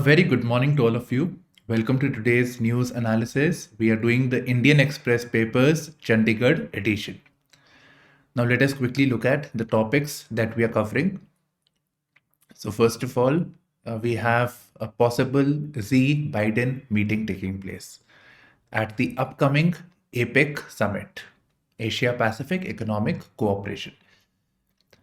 A very good morning to all of you. Welcome to today's news analysis. We are doing the Indian Express papers Chandigarh edition. Now let us quickly look at the topics that we are covering. So first of all, we have a possible Z Biden meeting taking place at the upcoming APEC summit, Asia Pacific Economic Cooperation.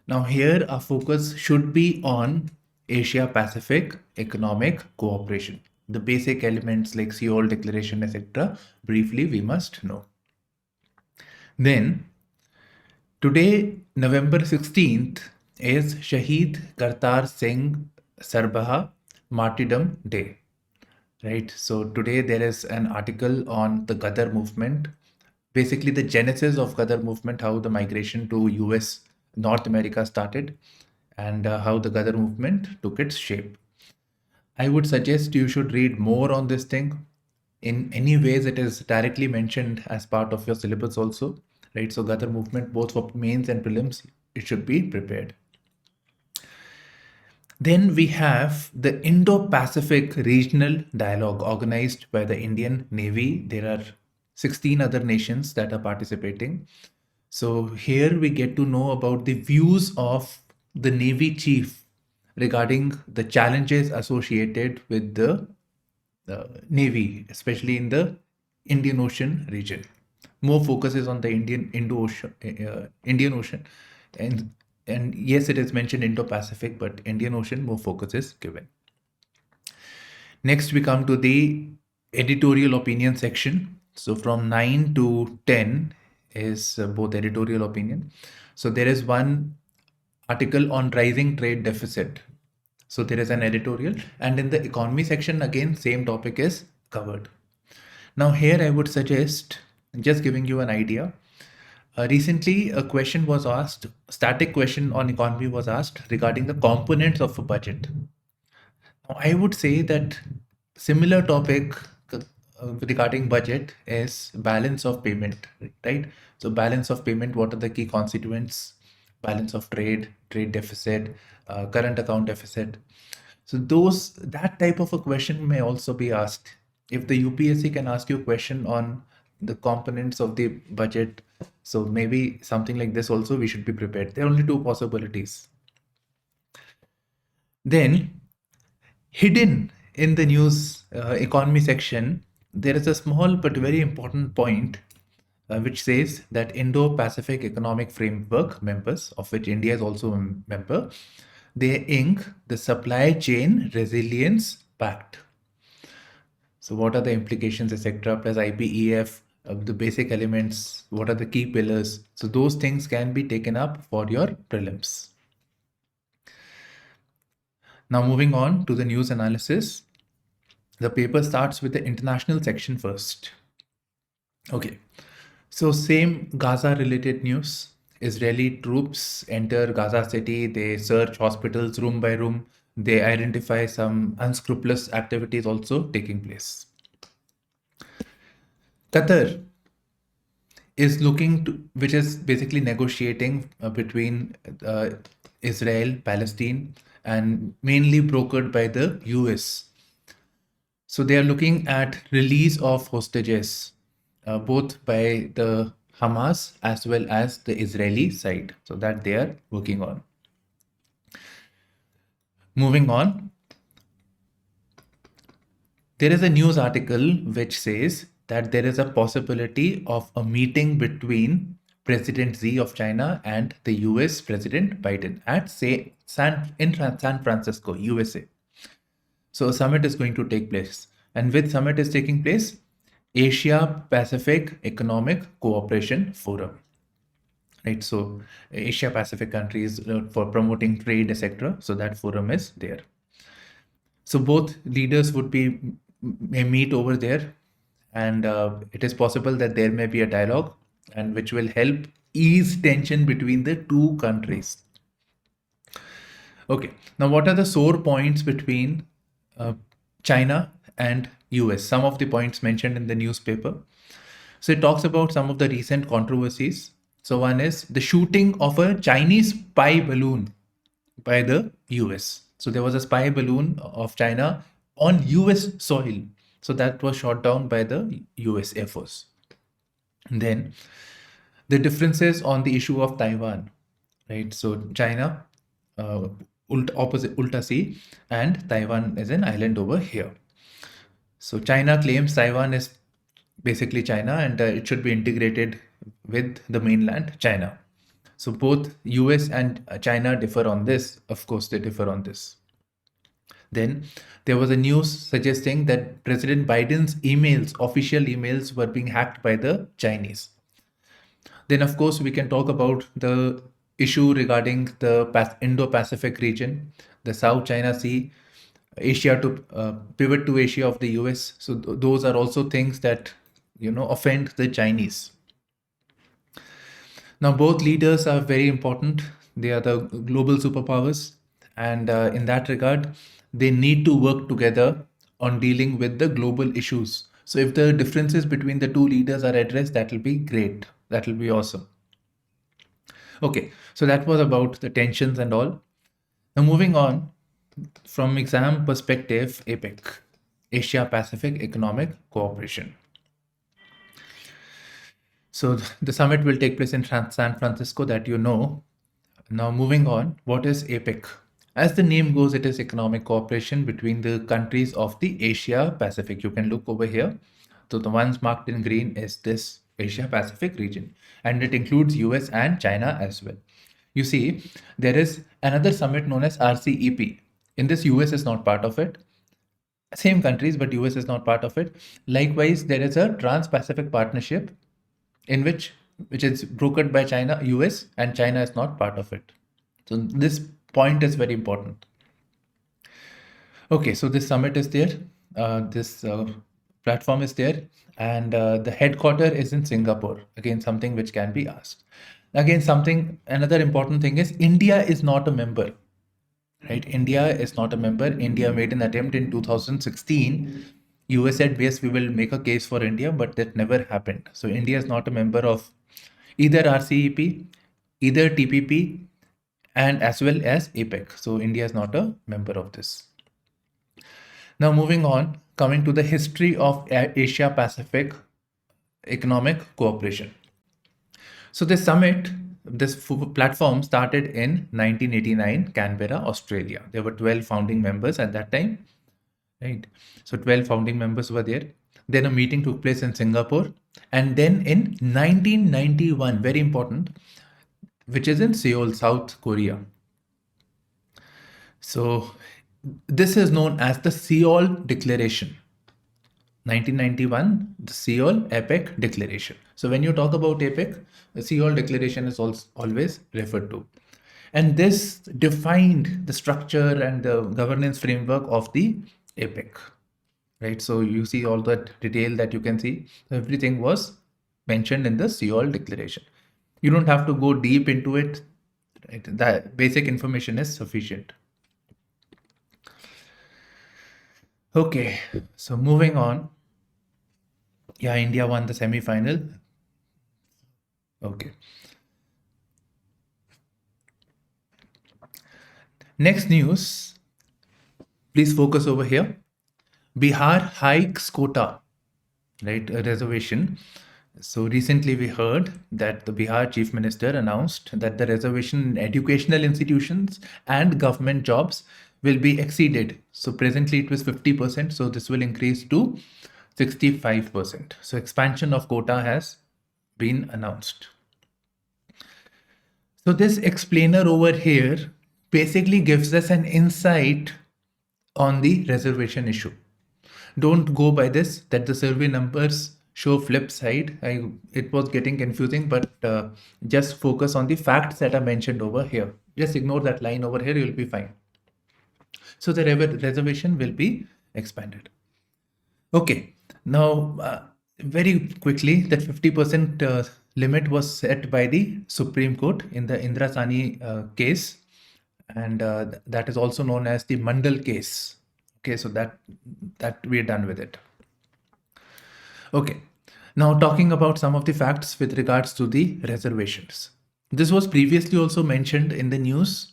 Now, here our focus should be on Asia Pacific economic cooperation. The basic elements like Seoul Declaration, etc., briefly we must know. Then, today, November 16th, is Shahid Kartar Singh Sarbaha Martyrdom Day. Right, so today there is an article on the Gadar movement, basically the genesis of Gadar movement, how the migration to US, North America started, and how the Gadar movement took its shape. I would suggest you should read more on this thing. In any ways, it is directly mentioned as part of your syllabus also, right? So Gadar movement, both for mains and prelims, it should be prepared. Then we have the Indo-Pacific Regional Dialogue organized by the Indian Navy. There are 16 other nations that are participating. So here we get to know about the views of the Navy chief regarding the challenges associated with the Navy, especially in the Indian Ocean region. More focus is on the Indian Ocean, and yes, it is mentioned Indo-Pacific, but Indian Ocean more focus is given. Next, we come to the editorial opinion section. So from 9 to 10 is both editorial opinion. So there is one article on rising trade deficit. So there is an editorial, and in the economy section, again, same topic is covered. Now here I would suggest, just giving you an idea, recently a question was asked, static question on economy was asked regarding the components of a budget. Now, I would say that similar topic regarding budget is balance of payment, right? So balance of payment, what are the key constituents? Balance of trade, trade deficit, current account deficit. So that type of a question may also be asked. If the UPSC can ask you a question on the components of the budget, so maybe something like this also we should be prepared. There are only two possibilities. Then, hidden in the news economy section, there is a small but very important point which says that Indo-Pacific Economic Framework members, of which India is also a member, they ink the Supply Chain Resilience Pact. So what are the implications, etc., plus IPEF, the basic elements, what are the key pillars? So those things can be taken up for your prelims. Now moving on to the news analysis. The paper starts with the international section first. Okay, so same Gaza related news. Israeli troops enter Gaza city, they search hospitals room by room, they identify some unscrupulous activities also taking place. Qatar is looking to, which is basically negotiating between Israel, Palestine, and mainly brokered by the US. So they are looking at release of hostages, both by the Hamas as well as the Israeli side. So that they are working on. Moving on, there is a news article which says that there is a possibility of a meeting between President Xi of China and the US President Biden at San Francisco, USA. So a summit is going to take place. And which summit is taking place? Asia Pacific Economic Cooperation Forum. Right, so Asia Pacific countries for promoting trade, etc. So that forum is there. So both leaders may meet over there, and it is possible that there may be a dialogue, and which will help ease tension between the two countries. Okay, now what are the sore points between China and US? Some of the points mentioned in the newspaper. So it talks about some of the recent controversies. So one is the shooting of a Chinese spy balloon by the US. So there was a spy balloon of China on US soil. So that was shot down by the US Air Force. Then the differences on the issue of Taiwan, right? So China, opposite Ulta Sea, and Taiwan is an island over here. So China claims Taiwan is basically China and it should be integrated with the mainland China. So both US and China differ on this. Of course, they differ on this. Then there was a news suggesting that President Biden's emails, official emails, were being hacked by the Chinese. Then, of course, we can talk about the issue regarding the Indo-Pacific region, the South China Sea, Asia to pivot to Asia of the US. So those are also things that offend the Chinese. Now, both leaders are very important. They are the global superpowers, and in that regard, they need to work together on dealing with the global issues. So, if the differences between the two leaders are addressed, that will be great. That will be awesome. Okay, so that was about the tensions and all. Now, moving on from exam perspective, APEC, Asia Pacific Economic Cooperation. So the summit will take place in San Francisco, that you know. Now moving on, what is APEC? As the name goes, it is economic cooperation between the countries of the Asia Pacific. You can look over here. So the ones marked in green is this Asia Pacific region, and it includes US and China as well. You see, there is another summit known as RCEP. In this, US is not part of it. Same countries, but US is not part of it. Likewise, there is a Trans-Pacific Partnership in which is brokered by China, US, and China is not part of it. So this point is very important. Okay, so this summit is there. This platform is there, and the headquarter is in Singapore. Again, something which can be asked. Again, another important thing is India is not a member, right? India is not a member. India made an attempt in 2016. US said, yes, we will make a case for India, but that never happened. So India is not a member of either RCEP, either TPP, and as well as APEC. So India is not a member of this. Now moving on, coming to the history of Asia Pacific Economic Cooperation. So this summit, this platform started in 1989, Canberra, Australia. There were 12 founding members at that time. Right. So 12 founding members were there. Then a meeting took place in Singapore. And then in 1991, very important, which is in Seoul, South Korea. So this is known as the Seoul Declaration. 1991, the Seoul APEC Declaration. So when you talk about APEC, the Seoul Declaration is always referred to. And this defined the structure and the governance framework of the APEC, right? So you see all that detail that you can see. Everything was mentioned in the Seoul Declaration. You don't have to go deep into it, right? The basic information is sufficient. Okay, so moving on. Yeah, India won the semi-final. Okay. Next news. Please focus over here. Bihar hikes quota, right? A reservation. So recently we heard that the Bihar Chief Minister announced that the reservation in educational institutions and government jobs will be exceeded. So presently it was 50%. So this will increase to 65%. So expansion of quota has been announced. So this explainer over here basically gives us an insight on the reservation issue. Don't go by this, that the survey numbers show flip side. It was getting confusing, but just focus on the facts that are mentioned over here. Just ignore that line over here, you'll be fine. So the reservation will be expanded. Okay, now very quickly, that 50% limit was set by the Supreme Court in the Indira Sani case, and that is also known as the Mandal case. Okay, so that we're done with it. Okay, now talking about some of the facts with regards to the reservations. This was previously also mentioned in the news.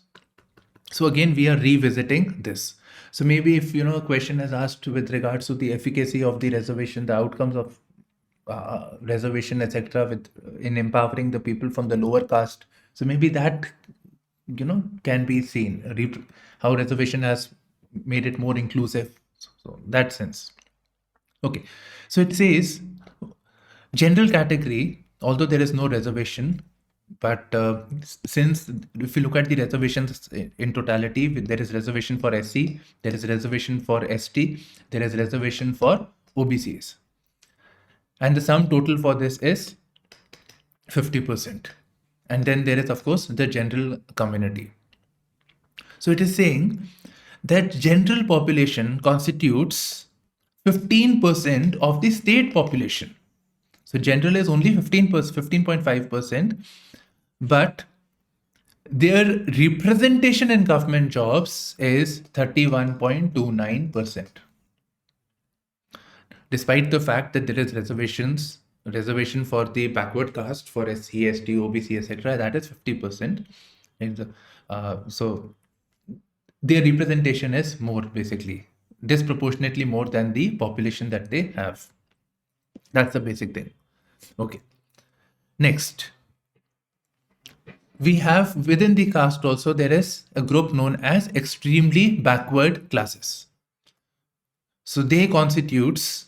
So again, we are revisiting this. So maybe if a question is asked with regards to the efficacy of the reservation, the outcomes of reservation, etc., with in empowering the people from the lower caste. So maybe that can be seen how reservation has made it more inclusive. So that sense. Okay, so it says general category, although there is no reservation, but since if you look at the reservations in totality, there is reservation for SC, there is reservation for ST, there is reservation for OBCs, and the sum total for this is 50%. And then there is, of course, the general community. So it is saying that general population constitutes 15% of the state population. So general is only 15.5%, but their representation in government jobs is 31.29%. Despite the fact that there is reservation for the backward caste, for SC, ST, OBC, etc., that is 50%. So their representation is more, basically disproportionately more than the population that they have. That's the basic thing. Okay. Next, we have within the caste also, there is a group known as extremely backward classes. So they constitutes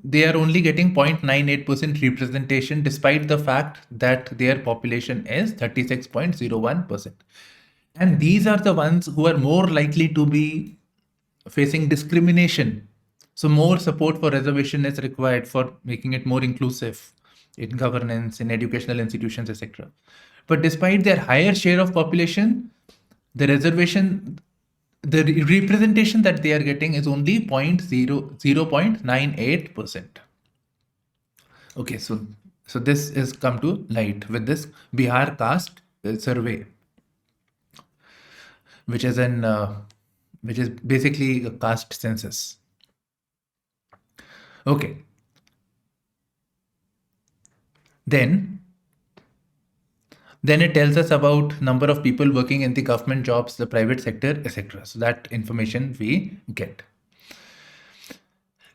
they are only getting 0.98% representation, despite the fact that their population is 36.01%. And these are the ones who are more likely to be facing discrimination. So more support for reservation is required for making it more inclusive in governance, in educational institutions, etc. But despite their higher share of population, the representation that they are getting is only 0.98%. Okay, so this is come to light with this Bihar caste survey, which is basically a caste census. Okay. Then it tells us about number of people working in the government jobs, the private sector, etc. So that information we get.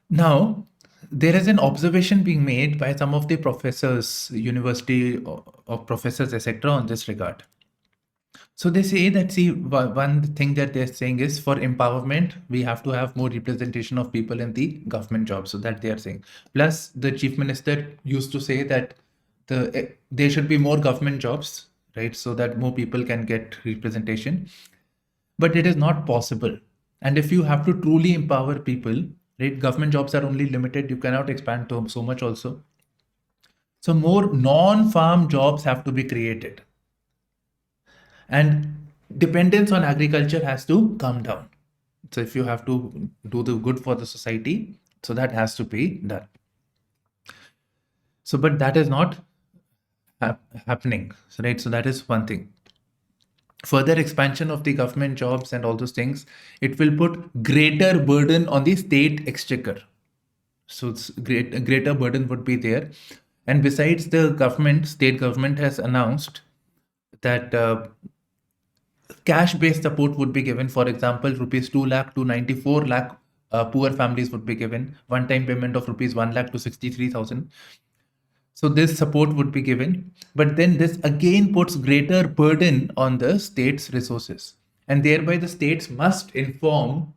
Now, there is an observation being made by some of the professors, university of professors, etc., on this regard. So they say that, see, one thing that they're saying is, for empowerment, we have to have more representation of people in the government jobs. So that they are saying. Plus, the chief minister used to say that there should be more government jobs, right? So that more people can get representation. But it is not possible. And if you have to truly empower people, right, government jobs are only limited. You cannot expand to so much also. So more non-farm jobs have to be created. And dependence on agriculture has to come down. So if you have to do the good for the society, so that has to be done. So, but that is not happening, right? So that is one thing. Further expansion of the government jobs and all those things, it will put greater burden on the state exchequer. So it's greater burden would be there. And besides, the state government has announced that cash-based support would be given. For example, rupees 2 lakh to 94 lakh poor families would be given. One-time payment of rupees 1 lakh to 63,000. So this support would be given. But then this again puts greater burden on the state's resources. And thereby the states must inform,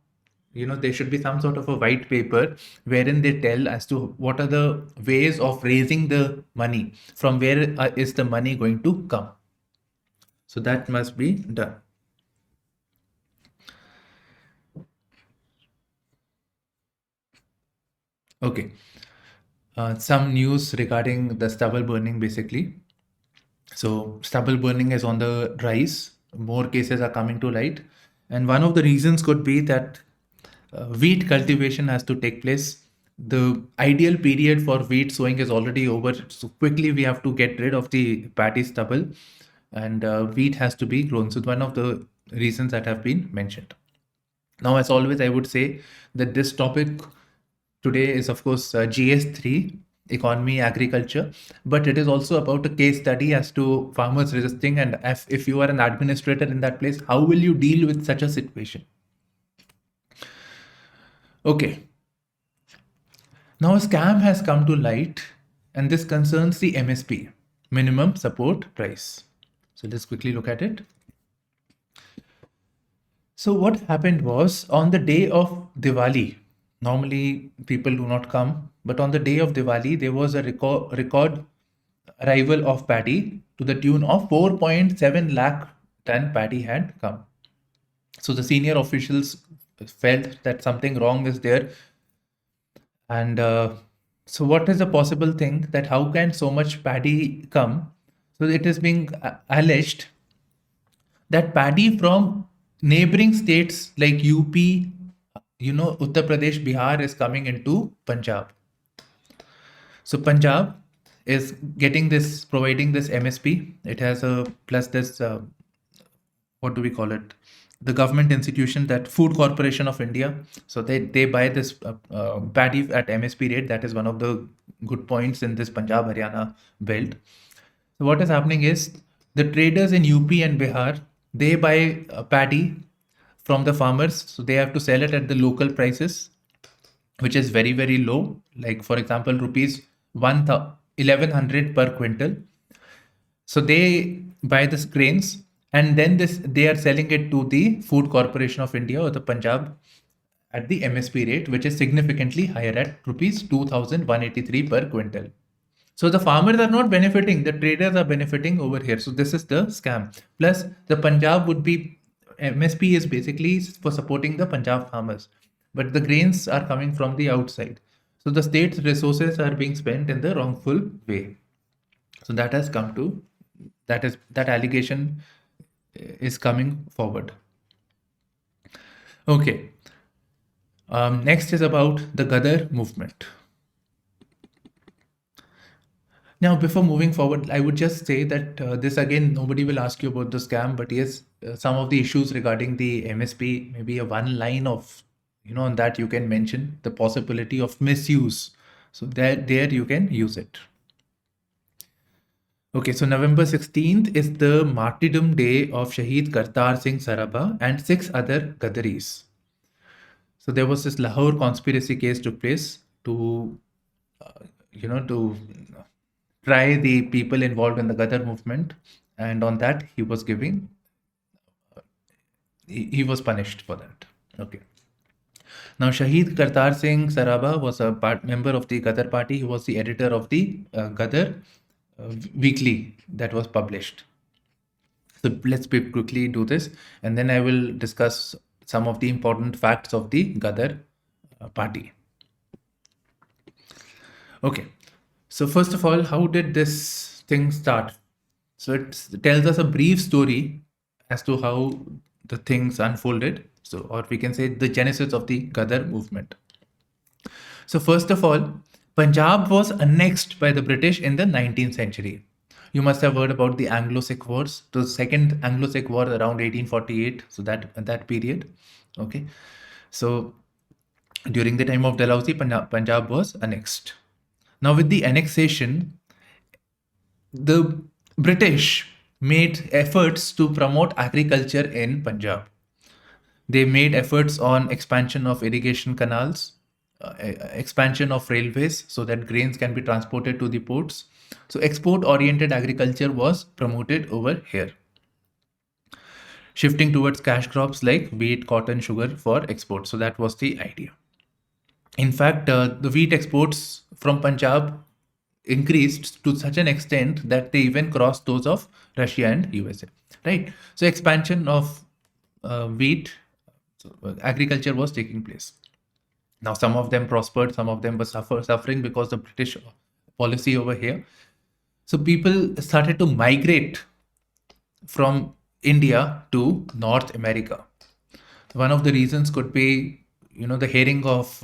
there should be some sort of a white paper wherein they tell as to what are the ways of raising the money, from where is the money going to come. So that must be done. Okay. Some news regarding the stubble burning, basically. So stubble burning is on the rise. More cases are coming to light. And one of the reasons could be that wheat cultivation has to take place. The ideal period for wheat sowing is already over. So quickly we have to get rid of the paddy stubble, and wheat has to be grown. So one of the reasons that have been mentioned. Now, as always, I would say that this topic today is, of course, GS3, economy, agriculture, but it is also about a case study as to farmers resisting. And if you are an administrator in that place, how will you deal with such a situation? Okay, now a scam has come to light, and this concerns the MSP, minimum support price. So let's quickly look at it. So what happened was, on the day of Diwali, normally people do not come, but on the day of Diwali, there was a record arrival of paddy to the tune of 4.7 lakh ton paddy had come. So the senior officials felt that something wrong is there. And so what is the possible thing that how can so much paddy come? So it is being alleged that paddy from neighboring states like UP, Uttar Pradesh, Bihar is coming into Punjab. So Punjab is providing this MSP. It has a plus this, what do we call it? The government institution, that Food Corporation of India. So they buy this paddy at MSP rate. That is one of the good points in this Punjab Haryana belt. So what is happening is the traders in UP and Bihar, they buy paddy from the farmers. So they have to sell it at the local prices, which is very, very low. Like for example, rupees 1100 per quintal. So they buy this grains, and then they are selling it to the Food Corporation of India or the Punjab at the MSP rate, which is significantly higher at rupees 2183 per quintal. So the farmers are not benefiting, the traders are benefiting over here. So this is the scam. Plus the Punjab would be, MSP is basically for supporting the Punjab farmers, but the grains are coming from the outside. So the state's resources are being spent in the wrongful way. So that has come to, that allegation is coming forward. Okay. Next is about the Gadar movement. Now, before moving forward, I would just say that this again, nobody will ask you about the scam, but yes, some of the issues regarding the MSP, maybe a one line of, on that you can mention the possibility of misuse. So there you can use it. Okay, so November 16th is the martyrdom day of Shaheed Kartar Singh Sarabha and 6 other Gadaris. So there was this Lahore conspiracy case took place to, to try the people involved in the Gadar movement, and on that he was punished for that. Okay. Now Shaheed Kartar Singh Sarabha was a member of the Gadar party. He was the editor of the Gadar weekly that was published. So let's quickly do this, and then I will discuss some of the important facts of the Gadar party. Okay. So first of all, how did this thing start? So it tells us a brief story as to how the things unfolded. So, or we can say the genesis of the Gadar movement. So first of all, Punjab was annexed by the British in the 19th century. You must have heard about the Anglo-Sikh Wars, the second Anglo-Sikh War around 1848. So that period. Okay. So during the time of Dalhousie, Punjab was annexed. Now with the annexation, the British made efforts to promote agriculture in Punjab. They made efforts on expansion of irrigation canals, expansion of railways so that grains can be transported to the ports. So export-oriented agriculture was promoted over here. Shifting towards cash crops like wheat, cotton, sugar for export. So that was the idea. In fact, the wheat exports from Punjab increased to such an extent that they even crossed those of Russia and USA, right? So expansion of wheat, agriculture was taking place. Now, some of them prospered, some of them were suffering because of British policy over here. So people started to migrate from India to North America. One of the reasons could be, the hearing of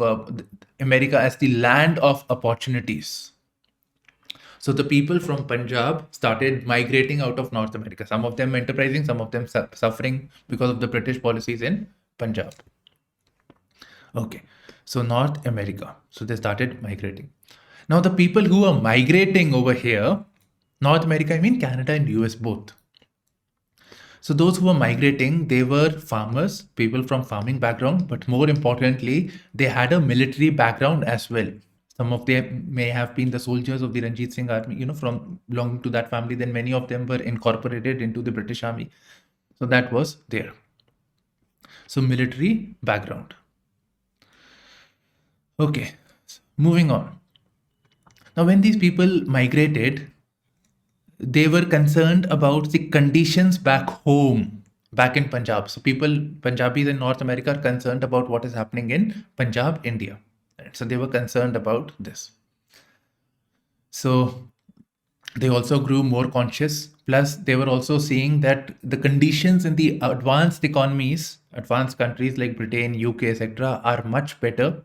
America as the land of opportunities. So the people from Punjab started migrating out of North America. Some of them enterprising, some of them suffering because of the British policies in Punjab. Okay, so North America. So they started migrating. Now the people who are migrating over here, North America, I mean Canada and US both. So those who were migrating, they were farmers, people from farming background, but more importantly, they had a military background as well. Some of them may have been the soldiers of the Ranjit Singh army, from belonging to that family. Then many of them were incorporated into the British army. So that was there. So military background. Okay, moving on. Now, when these people migrated, they were concerned about the conditions back home, back in Punjab. So Punjabis in North America are concerned about what is happening in Punjab, India. Right? So they were concerned about this. So they also grew more conscious. Plus, they were also seeing that the conditions in the advanced economies, advanced countries like Britain, UK, etc., are much better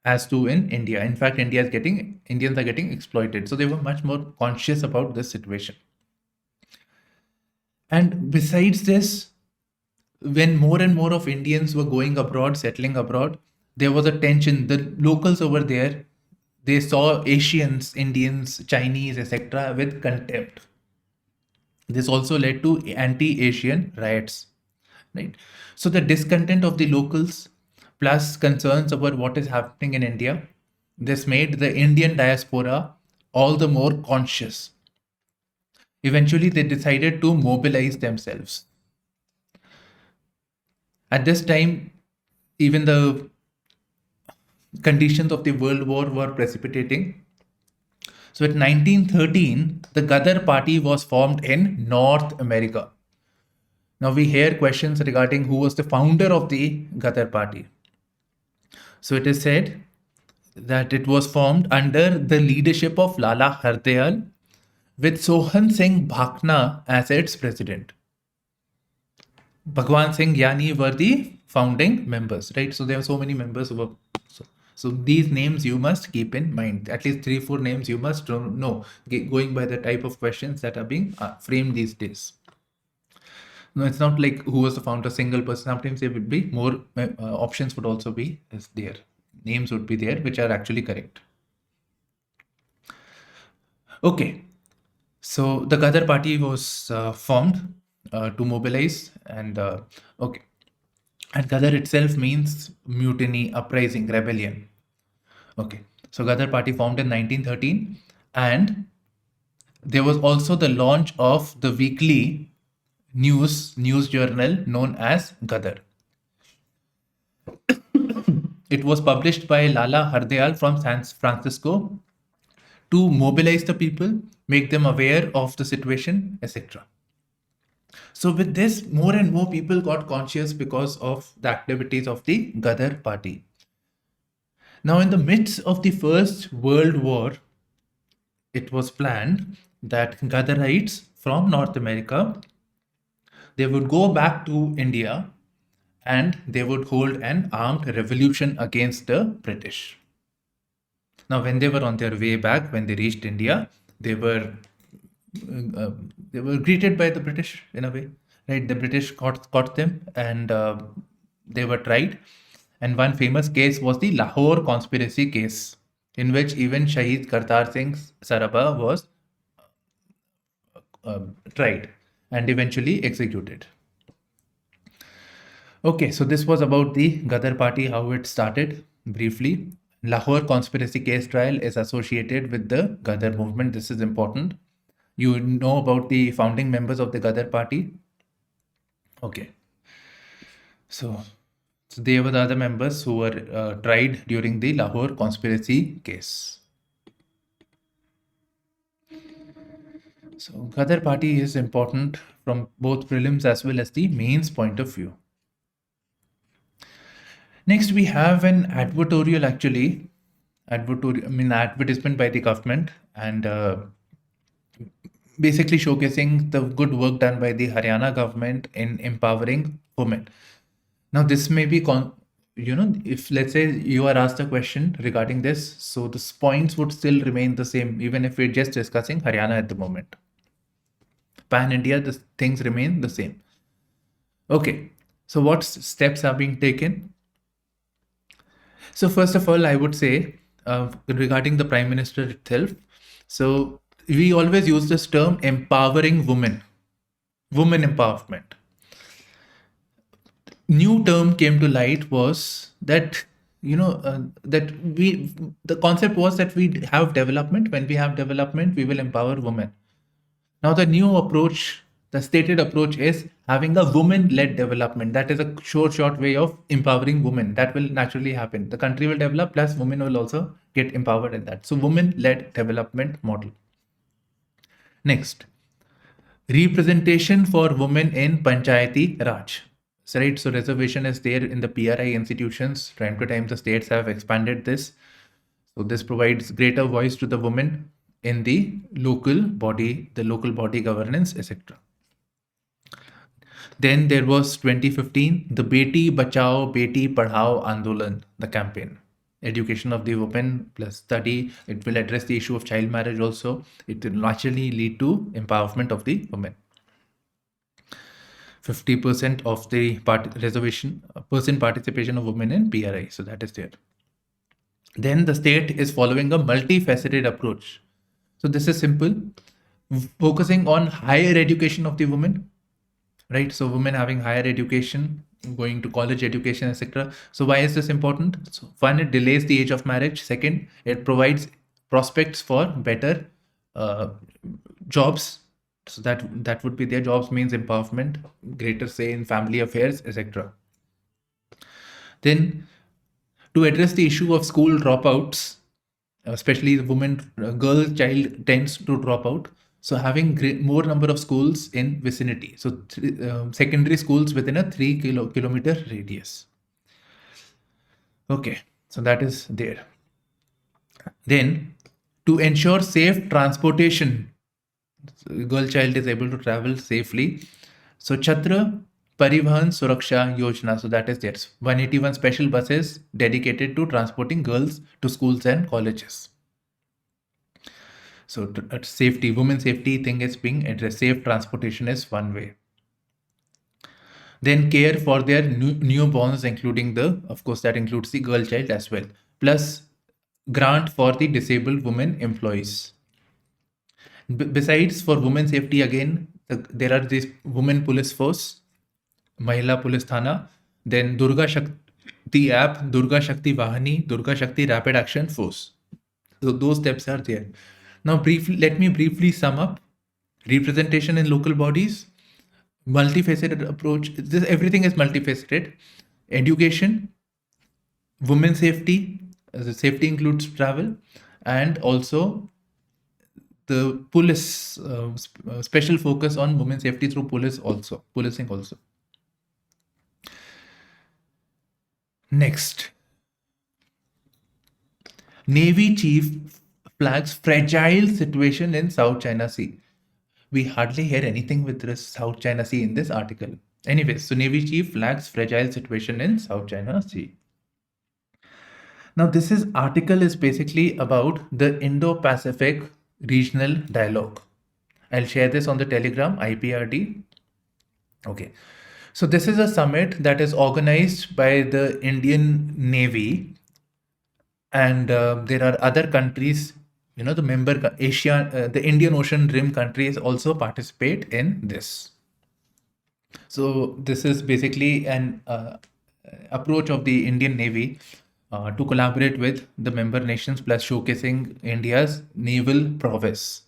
as to in India. In fact, Indians are getting exploited. So they were much more conscious about this situation. And besides this, when more and more of Indians were going abroad, settling abroad, there was a tension. The locals over there, they saw Asians, Indians, Chinese, etc., with contempt. This also led to anti-Asian riots, right? So the discontent of the locals, plus concerns about what is happening in India, this made the Indian diaspora all the more conscious. Eventually, they decided to mobilize themselves. At this time, even the conditions of the World War were precipitating. So, at 1913, the Ghadar Party was formed in North America. Now, we hear questions regarding who was the founder of the Ghadar Party. So, it is said that it was formed under the leadership of Lala Hardayal, with Sohan Singh Bhakna as its president. Bhagwan Singh Yani were the founding members, right? So there are so many members who were. So these names you must keep in mind. At least 3-4 names you must know, going by the type of questions that are being framed these days. No, it's not like who was the founder, single person. Sometimes there would be more options would also be there. Names would be there, which are actually correct. Okay. So the Ghadar Party was formed to mobilize, and okay. And Ghadar itself means mutiny, uprising, rebellion. Okay. So Ghadar Party formed in 1913, and there was also the launch of the weekly news journal known as Ghadar. It was published by Lala Hardayal from San Francisco to mobilize the people, make them aware of the situation, etc. So with this, more and more people got conscious because of the activities of the Ghadar Party. Now, in the midst of the First World War, it was planned that Ghadarites from North America, they would go back to India and they would hold an armed revolution against the British. Now, when they were on their way back, when they reached India, they were greeted by the British in a way, right? The British caught them, and they were tried. And one famous case was the Lahore conspiracy case, in which even Shahid Kartar Singh Sarabha was tried and eventually executed. Okay, so this was about the Ghadar Party, how it started briefly. Lahore conspiracy case trial is associated with the Ghadar movement. This is important. You know about the founding members of the Ghadar Party? Okay. So they were the other members who were tried during the Lahore conspiracy case. So Ghadar Party is important from both prelims as well as the mains point of view. Next, we have an advertorial actually. Advertisement by the government, and basically showcasing the good work done by the Haryana government in empowering women. Now, this may be, if let's say you are asked a question regarding this, so the points would still remain the same, even if we're just discussing Haryana at the moment. Pan India, the things remain the same. Okay, so what steps are being taken? So, first of all, I would say regarding the Prime Minister itself, so we always use this term empowering women. women empowerment. New term came to light was that that we the concept was that we have development. When we have development, we will empower women. Now the new approach, the stated approach, is having a women-led development. That is a short way of empowering women. That will naturally happen. The country will develop, plus women will also get empowered in that. So women-led development model. Next, representation for women in Panchayati Raj. So, right, so reservation is there in the PRI institutions. Time to time, the states have expanded this. So this provides greater voice to the women in the local body governance, etc. Then there was 2015, the Beti Bachao, Beti Padhao Andolan, the campaign. Education of the women plus study. It will address the issue of child marriage also. It will naturally lead to empowerment of the women. 50% of the reservation percent participation of women in PRI. So that is there. Then the state is following a multifaceted approach. So this is simple, focusing on higher education of the women, right? So women having higher education, going to college education, etc. So why is this important? So one, it delays the age of marriage. Second, it provides prospects for better jobs. So that would be their jobs, means empowerment, greater say in family affairs, etc. Then to address the issue of school dropouts, especially the girl child tends to drop out. So having more number of schools in vicinity. So secondary schools within a 3 kilometer radius. Okay, so that is there. Then to ensure safe transportation, so girl child is able to travel safely. So Chhatra Parivahan Suraksha Yojana, so that is there. 181 special buses dedicated to transporting girls to schools and colleges. So safety, women safety thing is being addressed. Safe transportation is one way. Then care for their newborns, including of course, that includes the girl child as well. Plus grant for the disabled women employees. Besides, for women safety, again, there are these women police force, Mahila Police Thana, then Durga Shakti app, Durga Shakti Vahani, Durga Shakti Rapid Action Force. So those steps are there. Now, let me briefly sum up. Representation in local bodies, multifaceted approach. Everything is multifaceted. Education, women safety. Safety includes travel, and also the police, special focus on women safety through policing also. Next, Navy chief flags fragile situation in South China Sea. We hardly hear anything with this South China Sea in this article. Anyways, so Navy chief flags fragile situation in South China Sea. Now, this article is basically about the Indo-Pacific regional dialogue. I'll share this on the Telegram, IPRD. Okay. So this is a summit that is organized by the Indian Navy, and there are other countries, the member Asia, the Indian Ocean Rim countries also participate in this. So this is basically an approach of the Indian Navy to collaborate with the member nations, plus showcasing India's naval prowess.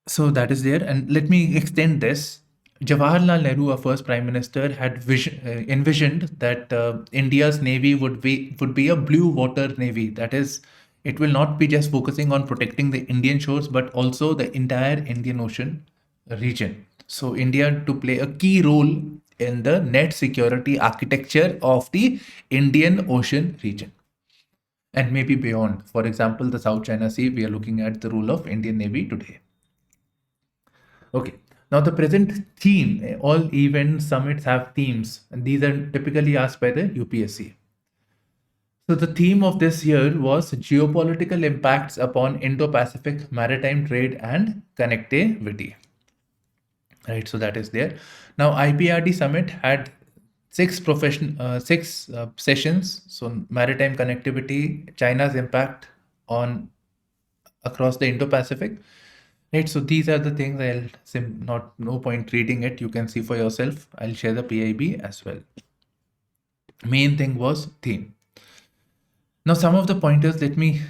So that is there. And let me extend this. Jawaharlal Nehru, our first prime minister, had envisioned that India's navy would be a blue water navy. That is, it will not be just focusing on protecting the Indian shores, but also the entire Indian Ocean region. So India to play a key role in the net security architecture of the Indian Ocean region, and maybe beyond. For example, the South China Sea, we are looking at the role of Indian Navy today. Okay. Now, the present theme, all events, summits have themes, and these are typically asked by the UPSC. So, the theme of this year was geopolitical impacts upon Indo-Pacific maritime trade and connectivity. Right, so that is there. Now, IPRD summit had six sessions. So, maritime connectivity, China's impact on across the Indo-Pacific. Right, so these are the things. Not no point reading it. You can see for yourself. I'll share the PIB as well. Main thing was theme. Now, some of the pointers, let me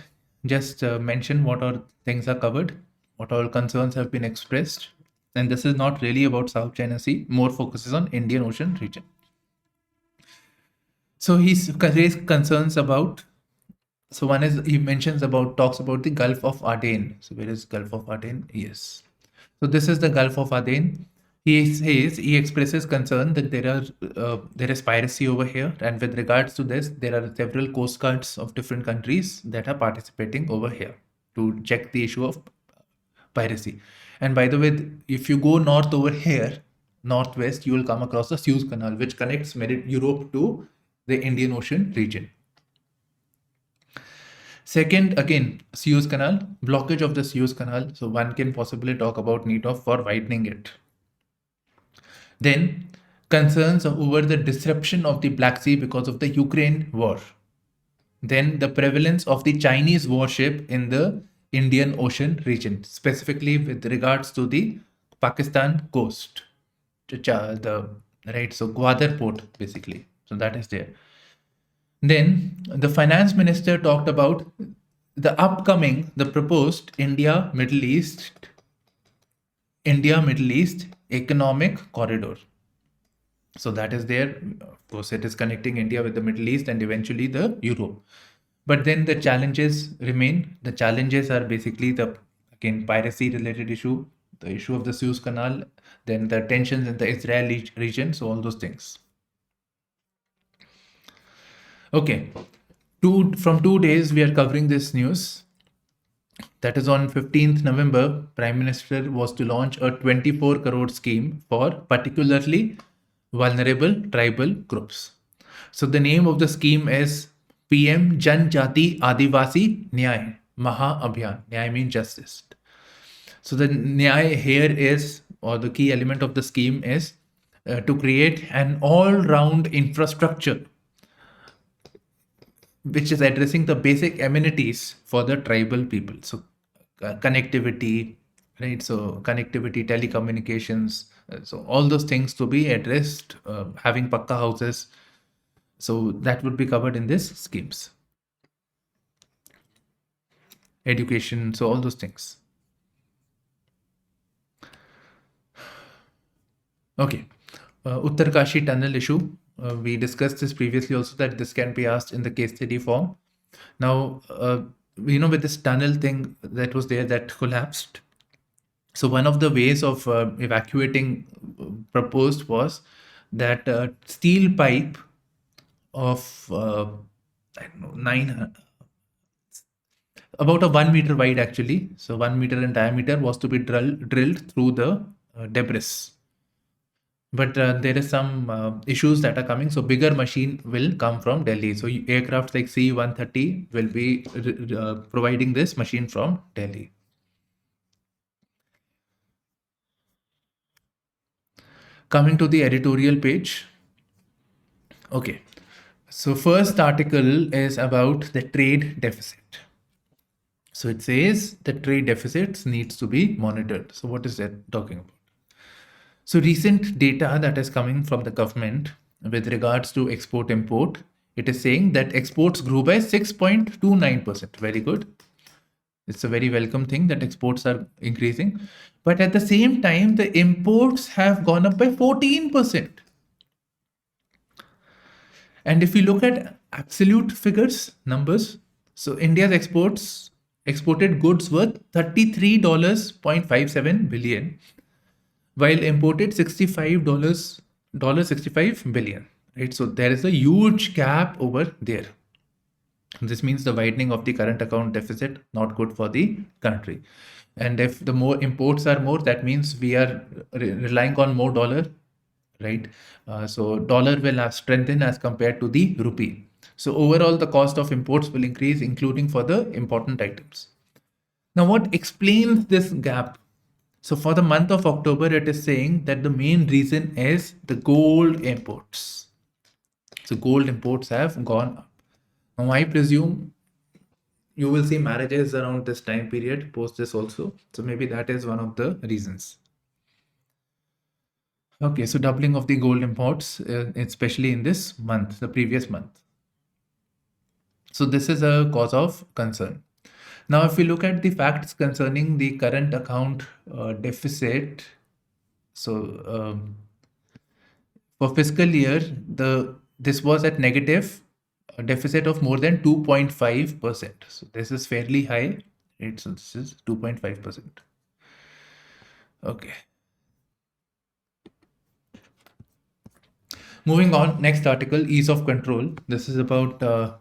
just mention what all things are covered, what all concerns have been expressed. And this is not really about South China Sea, more focuses on Indian Ocean region. So he's raised concerns about, so one is, he mentions about, talks about the Gulf of Aden. So where is Gulf of Aden? Yes. So this is the Gulf of Aden. He expresses concern that there is piracy over here, and with regards to this, there are several coast guards of different countries that are participating over here to check the issue of piracy. And by the way, if you go north over here, northwest, you will come across the Suez Canal, which connects Europe to the Indian Ocean region. Second, again, Suez Canal, blockage of the Suez Canal. So one can possibly talk about need of for widening it. Then concerns over the disruption of the Black Sea because of the Ukraine war. Then the prevalence of the Chinese warship in the Indian Ocean region, specifically with regards to the Pakistan coast, right? So Gwadar port, basically. So that is there. Then the finance minister talked about the proposed India-Middle East economic corridor. So that is there. Of course, it is connecting India with the Middle East and eventually the Europe. But then the challenges remain. The challenges are basically the, again, piracy related issue, the issue of the Suez Canal, then the tensions in the Israeli region. So all those things. Okay. From 2 days, we are covering this news. That is on 15th November, Prime Minister was to launch a 24 crore scheme for particularly vulnerable tribal groups. So the name of the scheme is PM Jan Jati Adivasi Nyay Maha Abhiyan. Nyay means justice. So the Nyay here is, or the key element of the scheme is to create an all-round infrastructure which is addressing the basic amenities for the tribal people. So connectivity, right? So connectivity, telecommunications, so all those things to be addressed, having pakka houses. So that would be covered in these schemes. Education, so all those things. Okay. Uttarkashi tunnel issue. We discussed this previously also, that this can be asked in the case study form. Now, with this tunnel thing that was there that collapsed. So one of the ways of evacuating proposed was that steel pipe of I don't know, about a 1 meter wide actually, so 1 meter in diameter, was to be drilled through the debris. But there is some issues that are coming. So bigger machine will come from Delhi. So aircraft like C-130 will be providing this machine from Delhi. Coming to the editorial page. Okay. So first article is about the trade deficit. So it says the trade deficits needs to be monitored. So what is that talking about? So recent data that is coming from the government with regards to export import, it is saying that exports grew by 6.29%. Very good. It's a very welcome thing that exports are increasing. But at the same time, the imports have gone up by 14%. And if you look at absolute figures, numbers, so India's exported goods worth $33.57 billion, while imported $65 billion, right? So there is a huge gap over there. This means the widening of the current account deficit, not good for the country. And if the more imports are more, that means we are relying on more dollar, right? So dollar will have strengthened as compared to the rupee. So overall, the cost of imports will increase, including for the important items. Now, what explains this gap? So for the month of October, it is saying that the main reason is the gold imports. So gold imports have gone up. Now I presume you will see marriages around this time period, post this also. So maybe that is one of the reasons. Okay, so doubling of the gold imports, especially in this month, the previous month. So this is a cause of concern. Now, if we look at the facts concerning the current account deficit, so for fiscal year, this was at negative a deficit of more than 2.5%. So this is fairly high. Right? So this is 2.5%. Okay. Moving on, next article, ease of control. This is about the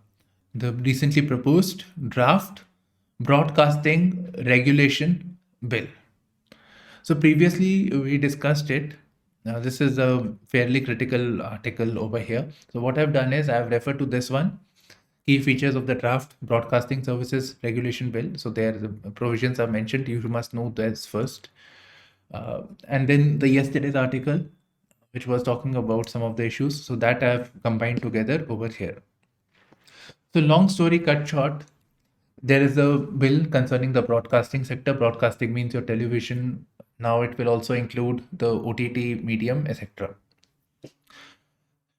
recently proposed draft broadcasting regulation bill. So previously we discussed it. Now this is a fairly critical article over here. So what I've done is I've referred to this one, key features of the draft broadcasting services regulation bill. So there the provisions are mentioned. You must know this first. And then the yesterday's article, which was talking about some of the issues. So that I've combined together over here. So long story cut short, there is a bill concerning the broadcasting sector. Broadcasting means your television. Now it will also include the OTT medium, etc.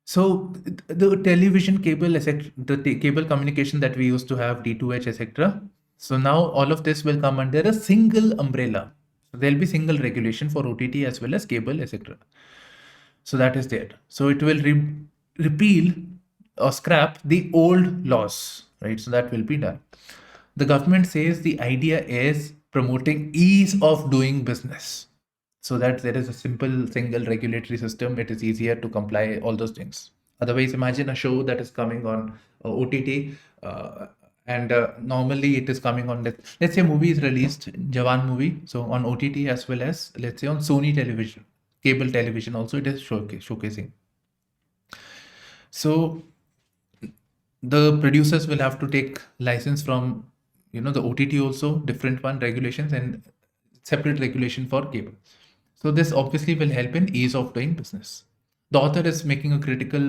So the television cable, etc., the cable communication that we used to have, D2H, etc. So now all of this will come under a single umbrella. So there'll be single regulation for OTT as well as cable, etc. So that is there. So it will repeal or scrap the old laws, right? So that will be done. The government says the idea is promoting ease of doing business so that there is a simple single regulatory system. It is easier to comply all those things. Otherwise, imagine a show that is coming on OTT and normally it is coming on, let's say movie is released, Jawan movie, so on OTT as well as let's say on Sony television, cable television also it is showcasing. So the producers will have to take license from the OTT also, different one regulations and separate regulation for cable. So this obviously will help in ease of doing business. The author is making a critical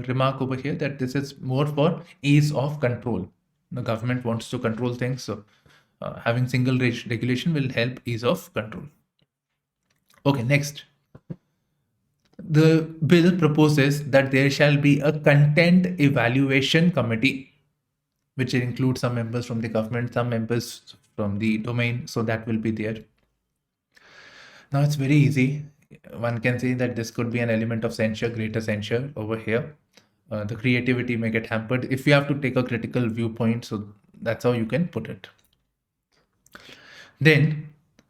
remark over here that this is more for ease of control. The government wants to control things, so having single regulation will help ease of control. Okay, next. The bill proposes that there shall be a content evaluation committee, which includes some members from the government, some members from the domain, so that will be there. Now it's very easy. One can say that this could be an element of censure, greater censure over here. The creativity may get hampered if you have to take a critical viewpoint. So that's how you can put it. Then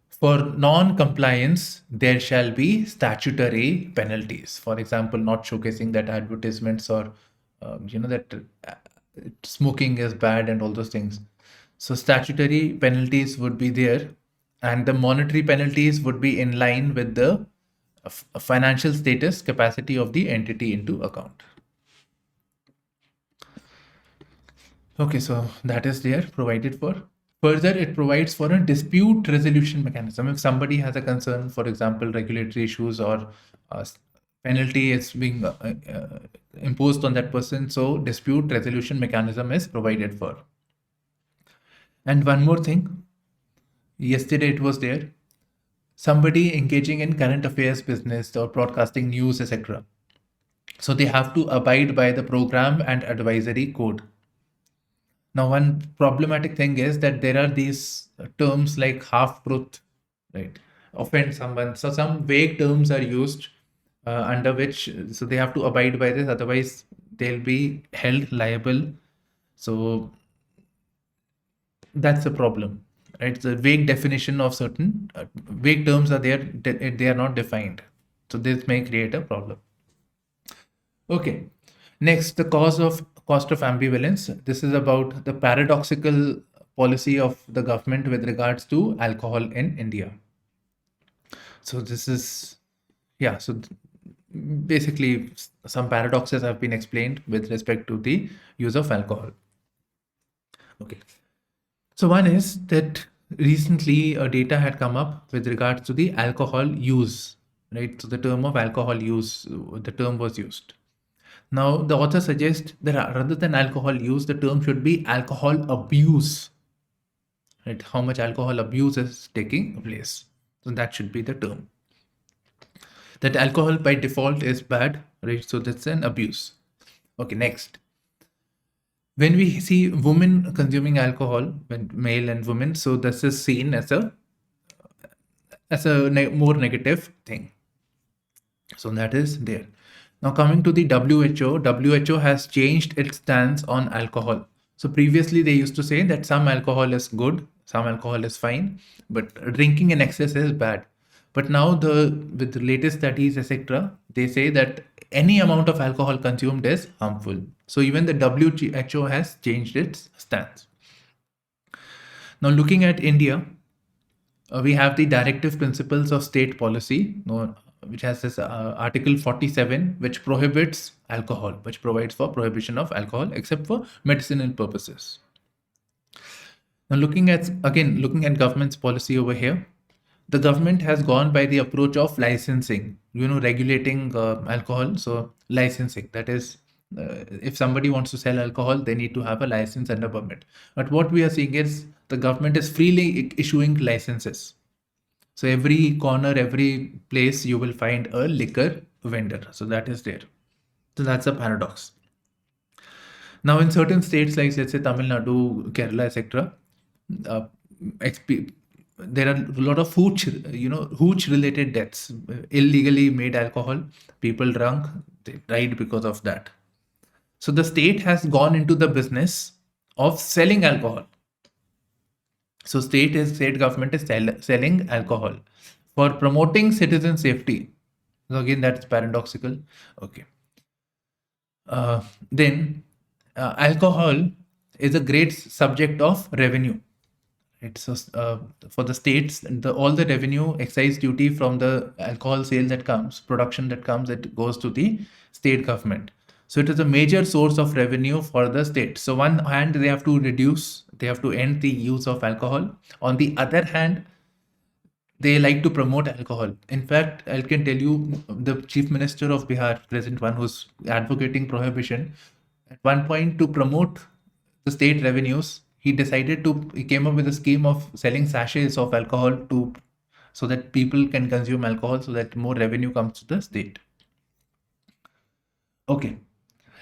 for non-compliance, there shall be statutory penalties. For example, not showcasing that advertisements or that smoking is bad and all those things. So statutory penalties would be there, and the monetary penalties would be in line with the financial status capacity of the entity into account. Okay, so that is there provided for. Further, it provides for a dispute resolution mechanism. If somebody has a concern, for example, regulatory issues or penalty is being imposed on that person, so dispute resolution mechanism is provided for. And one more thing, yesterday it was there, somebody engaging in current affairs business or broadcasting news, etc. So they have to abide by the program and advisory code. Now, one problematic thing is that there are these terms like half truth, right? Offend someone. So some vague terms are used under which, so they have to abide by this, otherwise they'll be held liable. So that's a problem, right? It's a vague definition of certain vague terms are there, they are not defined. So this may create a problem. Okay. Next, the cost of ambivalence. This is about the paradoxical policy of the government with regards to alcohol in India. So this is, yeah, so basically some paradoxes have been explained with respect to the use of alcohol. Okay. So one is that recently data had come up with regards to the alcohol use, right? So the term of alcohol use, the term was used. Now, the author suggests that rather than alcohol use, the term should be alcohol abuse, right? How much alcohol abuse is taking place. So that should be the term. That alcohol by default is bad, right? So that's an abuse. Okay, next. When we see women consuming alcohol, when male and women, so this is seen as a more negative thing. So that is there. Now coming to the WHO, WHO has changed its stance on alcohol. So previously they used to say that some alcohol is good, some alcohol is fine, but drinking in excess is bad. But now with the latest studies, etc., they say that any amount of alcohol consumed is harmful. So even the WHO has changed its stance. Now looking at India, we have the directive principles of state policy, which has this Article 47, which prohibits alcohol, which provides for prohibition of alcohol except for medicinal purposes. Now, looking at government's policy over here, the government has gone by the approach of licensing, regulating alcohol. So licensing, that is, if somebody wants to sell alcohol, they need to have a license and a permit. But what we are seeing is the government is freely issuing licenses. So every corner, every place, you will find a liquor vendor. So that is there. So that's a paradox. Now, in certain states like, let's say, Tamil Nadu, Kerala, etc., there are a lot of hooch-related deaths. Illegally made alcohol, people drunk, they died because of that. So the state has gone into the business of selling alcohol. So state government is selling alcohol for promoting citizen safety. So again, that's paradoxical. Okay. Then alcohol is a great subject of revenue. Right? So for the states, all the revenue, excise duty from the alcohol sale that comes, production that comes, it goes to the state government. So it is a major source of revenue for the state. So one hand, they have to end the use of alcohol. On the other hand, they like to promote alcohol. In fact, I can tell you the Chief Minister of Bihar, present one, who's advocating prohibition, at one point to promote the state revenues, he came up with a scheme of selling sachets of alcohol so that people can consume alcohol so that more revenue comes to the state. Okay.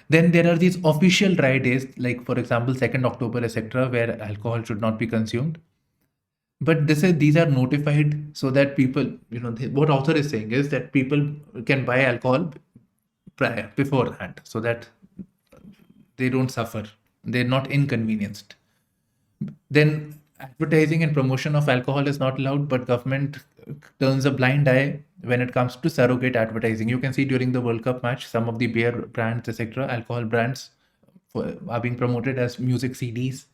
Then there are these official dry days, like for example, 2nd October, etc., where alcohol should not be consumed. But these are notified so that people, what author is saying is that people can buy alcohol beforehand so that they don't suffer. They're not inconvenienced. Then advertising and promotion of alcohol is not allowed, but government turns a blind eye when it comes to surrogate advertising. You can see during the World Cup match, some of the beer brands, etc., alcohol brands are being promoted as music CDs,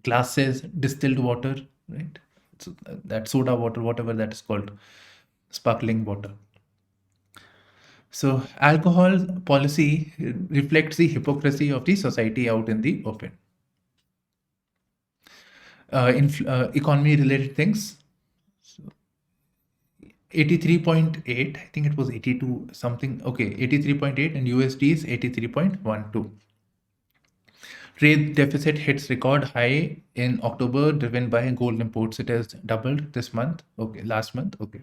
glasses, distilled water, right? So that soda water, whatever that is called, sparkling water. So alcohol policy reflects the hypocrisy of the society out in the open. Economy related things. So 83.8, I think it was 82 something. Okay, 83.8 and USD is 83.12. Trade deficit hits record high in October, driven by gold imports. It has doubled this month. Okay, last month. Okay.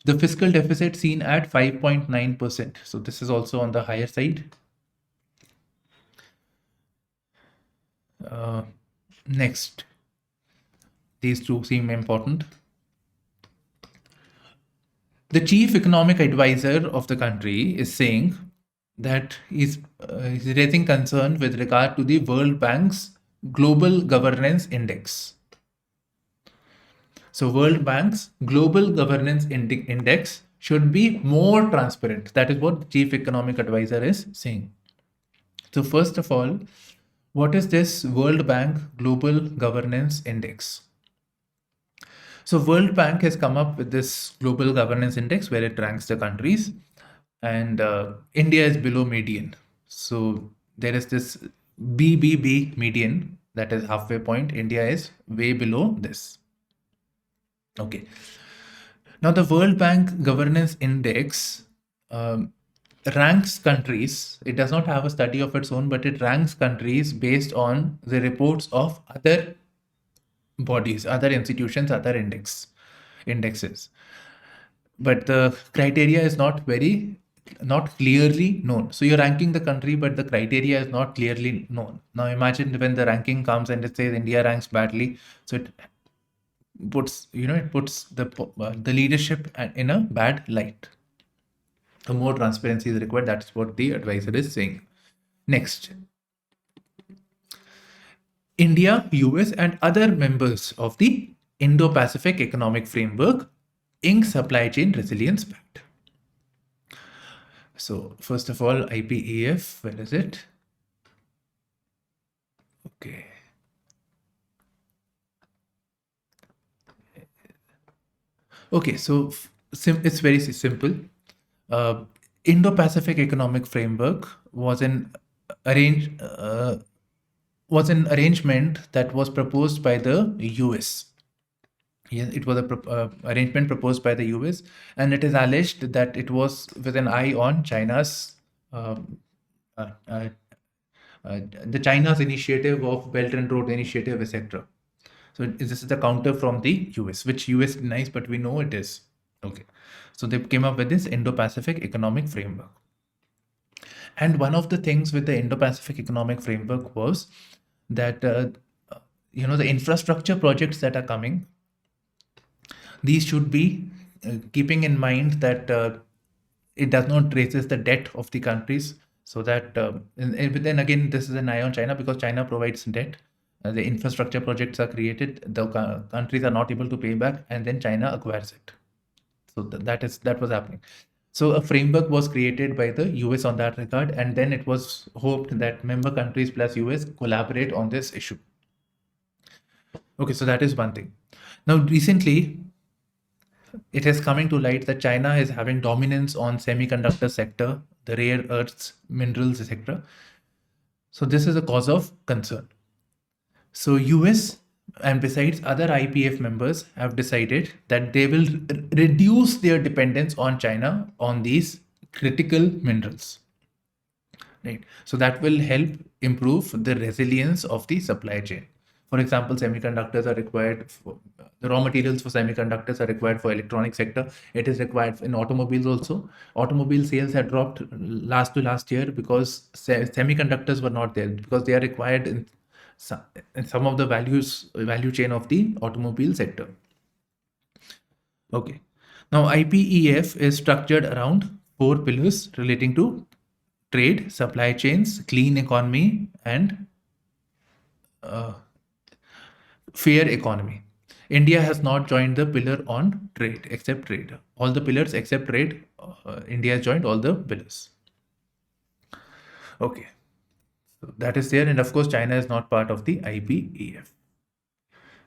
The fiscal deficit seen at 5.9%. So this is also on the higher side. Next. These two seem important. The chief economic advisor of the country is saying that he's raising concern with regard to the World Bank's Global Governance Index. So World Bank's Global Governance Index should be more transparent. That is what the chief economic advisor is saying. So first of all, what is this World Bank Global Governance Index? So World Bank has come up with this Global Governance Index where it ranks the countries, and India is below median. So there is this BBB median, that is halfway point. India is way below this. Okay. Now the World Bank Governance Index ranks countries. It does not have a study of its own, but it ranks countries based on the reports of other bodies, other institutions, other indexes. But the criteria is not clearly known. So you're ranking the country, but the criteria is not clearly known. Now imagine when the ranking comes and it says India ranks badly, so it puts the leadership in a bad light. So more transparency is required. That's what the advisor is saying. Next, India, US, and other members of the Indo-Pacific Economic Framework Inc. Supply Chain Resilience Pact. So first of all, IPEF, where is it? Okay. Okay, so it's very simple. Indo-Pacific Economic Framework was an arrangement that was proposed by the US. Yeah, it was a arrangement proposed by the US, and it is alleged that it was with an eye on China's the China's initiative of Belt and Road Initiative, etc. So this is the counter from the US, which US denies, but we know it is. Okay. So they came up with this Indo-Pacific Economic Framework. And one of the things with the Indo-Pacific Economic Framework was that, the infrastructure projects that are coming, these should be keeping in mind that it does not raises the debt of the countries. So that, but then again, this is an eye on China because China provides debt. The infrastructure projects are created, the countries are not able to pay back, and then China acquires it. So that was happening. So a framework was created by the US on that regard, and then it was hoped that member countries plus US collaborate on this issue. Okay, so that is one thing. Now, recently, it is coming to light that China is having dominance on semiconductor sector, the rare earths, minerals, etc. So this is a cause of concern. So US and besides other IPF members have decided that they will reduce their dependence on China on these critical minerals. Right. So that will help improve the resilience of the supply chain. For example, semiconductors are required for the raw materials for semiconductors are required for electronic sector. It is required in automobiles also. Automobile sales had dropped last year because semiconductors were not there, because they are required in some of the value chain of the automobile sector. Okay. Now IPEF is structured around 4 pillars relating to trade, supply chains, clean economy, and fair economy. India has not joined the pillar on trade, except trade. All the pillars except trade, India has joined all the pillars. Okay. So that is there. And of course, China is not part of the IPEF.